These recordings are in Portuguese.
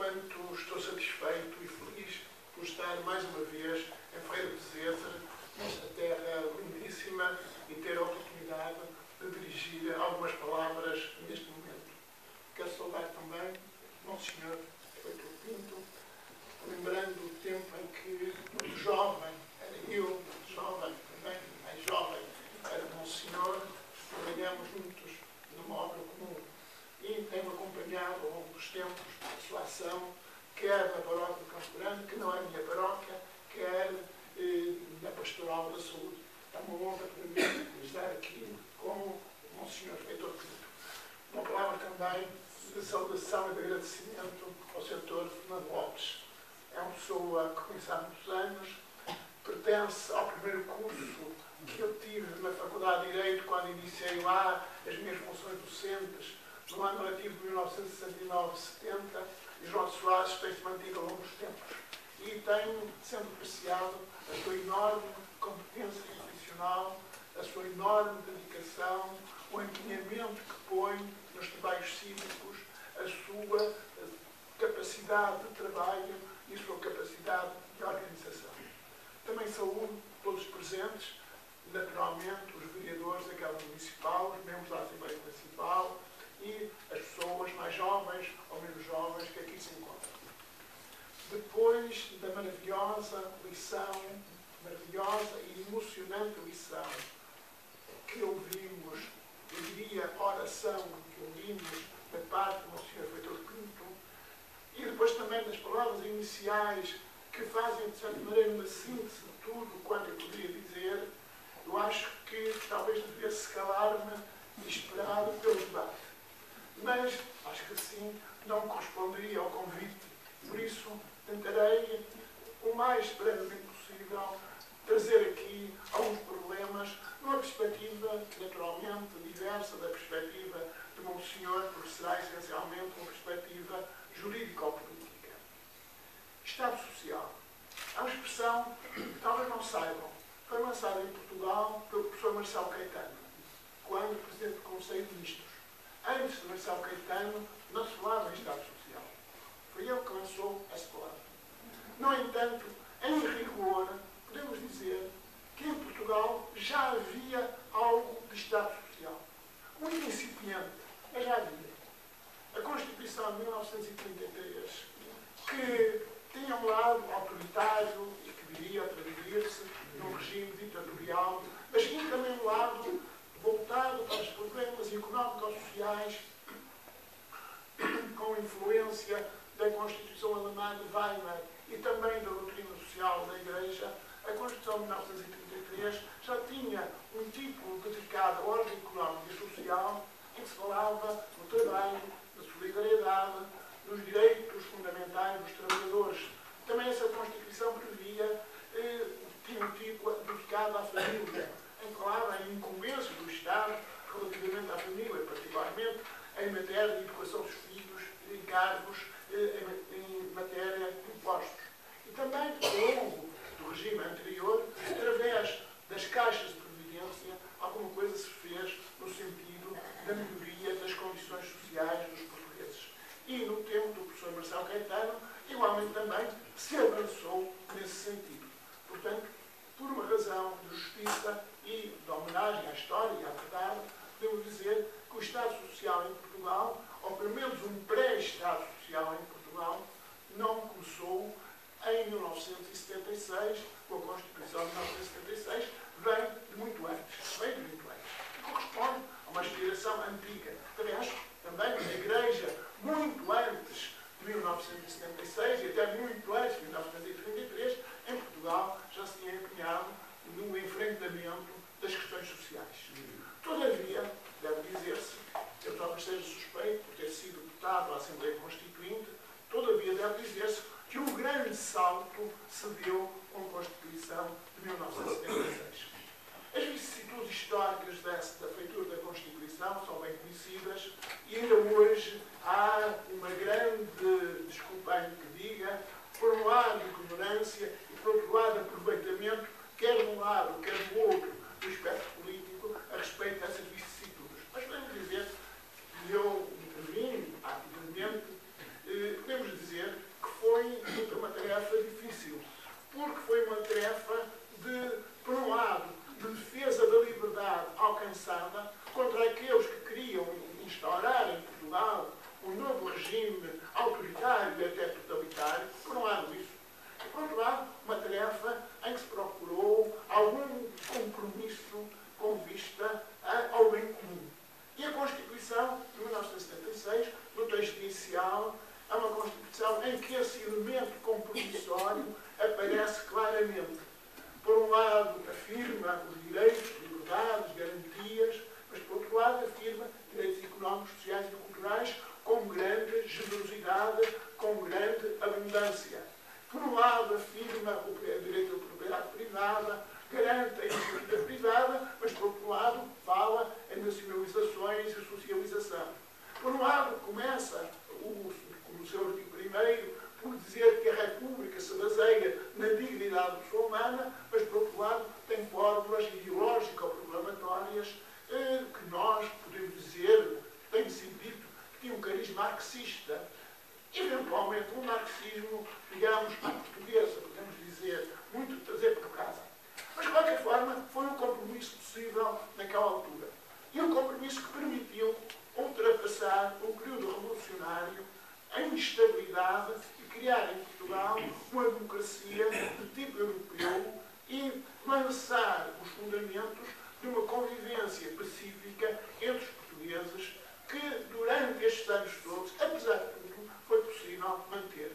portanto, estou satisfeito e feliz por estar mais uma vez em Feira de Zezer, nesta terra lindíssima, e ter a oportunidade de dirigir algumas palavras neste momento. Quero saudar também o nosso Senhor Feitor Pinto, lembrando o tempo em que, muito jovem, era eu, jovem, também mais jovem, era o Nosso Senhor, trabalhamos juntos numa obra comum. E tenho acompanhado ao longo dos tempos a sua ação, quer na paróquia de Campo Grande, que não é a minha paróquia, quer na pastoral da saúde. É uma honra para mim estar aqui com o Monsenhor Feitor Pinto. Uma palavra também de saudação e de agradecimento ao Sr. Fernando Lopes. É uma pessoa que conheço há muitos anos, pertence ao primeiro curso que eu tive na Faculdade de Direito, quando iniciei lá as minhas funções docentes, no ano letivo de 1969-70, e João Soares tem-se mantido ao longo dos tempos. E tenho sempre apreciado a sua enorme competência profissional, a sua enorme dedicação, o empenhamento que põe nos trabalhos cívicos, a sua capacidade de trabalho e a sua capacidade de organização. Também saúdo todos os presentes, naturalmente os vereadores da Câmara Municipal, os membros da Assembleia Municipal e as pessoas mais jovens ou menos jovens que aqui se encontram. Depois da maravilhosa lição, maravilhosa e emocionante lição que ouvimos, eu diria oração que ouvimos da parte do Sr. Feitor Pinto, e depois também das palavras iniciais que fazem, de certa maneira, uma síntese de tudo quanto eu poderia dizer, eu acho que talvez devesse calar-me e esperar pelo debate. Mas acho que assim não corresponderia ao convite. Por isso, tentarei, o mais brevemente possível, trazer aqui alguns problemas numa perspectiva, naturalmente, diversa da perspectiva de Monsenhor, porque será essencialmente uma perspectiva jurídico-política. Estado Social. É uma expressão que talvez não saibam. Foi lançada em Portugal pelo professor Marcelo Caetano, quando presidente do Conselho de Ministros. Antes de Marcelo Caetano, não se falava em Estado Social. Foi ele que lançou essa palavra. No entanto, em rigor, podemos dizer que em Portugal já havia algo de Estado Social. Muito incipiente, mas já havia. A Constituição de 1933, que tinha um lado autoritário e que viria a traduzir-se num regime ditatorial, mas tinha também um lado voltado para os problemas económico-sociais, com influência da Constituição Alemã de Weimar e também da doutrina social da Igreja. A Constituição de 1933 já tinha um tipo dedicado à ordem económica e social, em que se falava no trabalho, na solidariedade, nos direitos fundamentais dos trabalhadores. Também essa Constituição previa, tinha um tipo dedicado à família, em que falava em incumbência do Estado relativamente à família, particularmente em matéria de educação dos filhos, em cargos, em matéria de impostos. E também, ao longo do regime anterior, através das caixas de previdência, alguma coisa se fez no sentido da melhoria das condições sociais dos portugueses. E no tempo do professor Marcelo Caetano, igualmente também se avançou nesse sentido. Portanto, por uma razão de justiça e de homenagem à história e à verdade, podemos dizer que o Estado Social em Portugal, ou pelo menos um pré-Estado Social em Portugal, não começou em 1976, com a Constituição de 1976, vem de muito antes. E corresponde a uma aspiração antiga. Também acho, também na Igreja, muito antes de 1976 e até muito antes de 1933, em Portugal já se tinha empenhado no enfrentamento das questões sociais. Todavia, deve dizer-se, eu talvez seja suspeito por ter sido deputado à Assembleia Constituinte, todavia deve dizer-se que um grande salto se deu com a Constituição de 1976. As vicissitudes históricas da feitura da Constituição são bem conhecidas e ainda hoje há uma grande, desculpem que diga, por um lado ignorância e por outro lado aproveitamento, quer de um lado, quer do outro, do espectro político, a respeito dessas vicissitudes. Mas podemos dizer, e eu intervim ativamente, podemos dizer regime autoritário e até totalitário, por um lado isso, e por outro lado, uma tarefa em que se procurou algum compromisso com vista ao bem comum. E a Constituição de 1976, no texto inicial, é uma Constituição em que esse elemento compromissório aparece claramente. Por um lado, afirma os direitos, liberdades, garantias, mas, por outro lado, afirma direitos económicos, sociais e culturais com grande generosidade, com grande abundância. Por um lado, afirma o direito à propriedade privada, garante a iniciativa privada, mas, por outro lado, fala em nacionalizações e socialização. Por um lado, começa, como o seu artigo 1º, por dizer que a República se baseia na dignidade da pessoa humana, mas, por outro lado, tem fórmulas ideológico-proclamatórias que nós podemos dizer, tem sido dito, que tinha um cariz marxista. Eventualmente, um marxismo, digamos, à portuguesa, podemos dizer, muito trazer para casa. Mas, de qualquer forma, foi um compromisso possível naquela altura. E um compromisso que permitiu ultrapassar o período revolucionário, a instabilidade e criar em Portugal uma democracia de tipo europeu e lançar os fundamentos de uma convivência pacífica entre os portugueses que, durante estes anos todos, apesar de tudo, foi possível manter.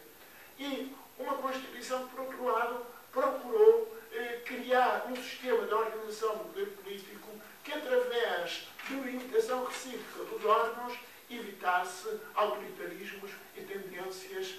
E uma Constituição que, por outro lado, procurou criar um sistema de organização do poder político que, através de uma imitação recíproca dos órgãos, evitasse autoritarismos e tendências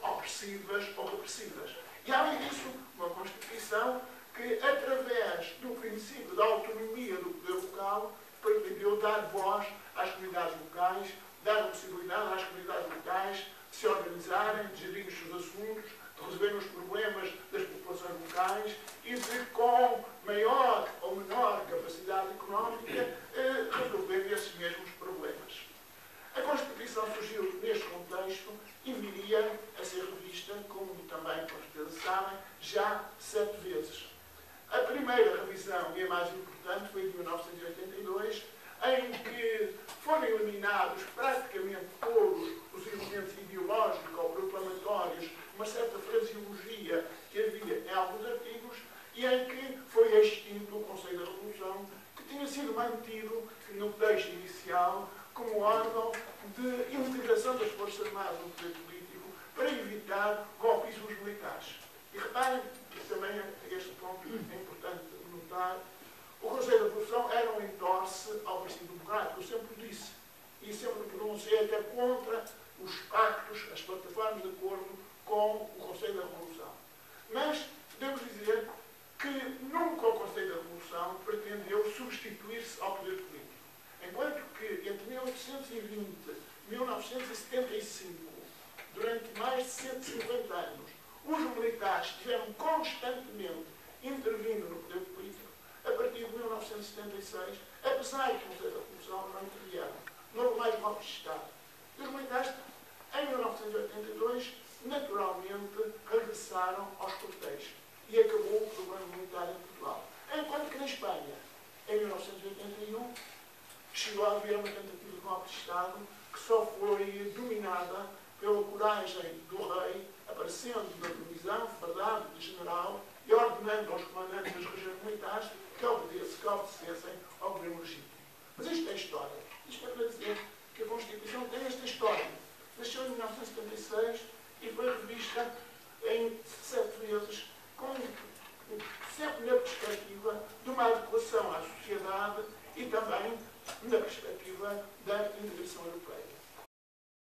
opressivas ou repressivas. E, além disso, uma Constituição que, através do princípio da autonomia do poder local, pretendeu dar voz às comunidades locais, dar a possibilidade às comunidades locais de se organizarem, de gerir os seus assuntos, de resolverem os problemas das populações locais e de, com maior ou menor capacidade económica, resolver esses mesmos problemas. A Constituição surgiu neste contexto e viria a ser revista, como também, com certeza sabem, já 7 vezes. A primeira revisão, e a mais importante, foi de 1982, em que foram eliminados praticamente todos os elementos ideológicos ou proclamatórios, uma certa fraseologia que havia em alguns artigos, e em que foi extinto o Conselho da Revolução, que tinha sido mantido no texto inicial como órgão de integração das Forças Armadas no poder político para evitar golpismos militares. E reparem, que também este ponto é importante notar, o Conselho da Revolução era um entorce ao Partido Democrático, eu sempre disse, e sempre pronunciei até contra os pactos, as plataformas de acordo com o Conselho da Revolução. Mas podemos dizer que nunca o Conselho da Revolução pretendeu substituir-se ao poder político. Enquanto que entre 1820 e 1975, durante mais de 150 anos, os militares estiveram constantemente intervindo no poder político, a partir de 1976, apesar de o Conselho da Revolução não intervieram, não houve mais golpes de Estado. E os militares, em 1982, naturalmente regressaram aos quartéis e acabou o problema militar em Portugal. Enquanto que na Espanha, em 1981, chegou a haver uma tentativa de golpe de Estado que só foi dominada pela coragem do rei, aparecendo na televisão, verdade, de general, e ordenando aos comandantes das regiões militares que obedecessem ao governo legítimo. Mas isto é história. Isto é para dizer que a Constituição tem esta história. Nasceu em 1976 e foi revista em 7 vezes, sempre na perspectiva de uma adequação à sociedade e também na perspectiva da integração europeia.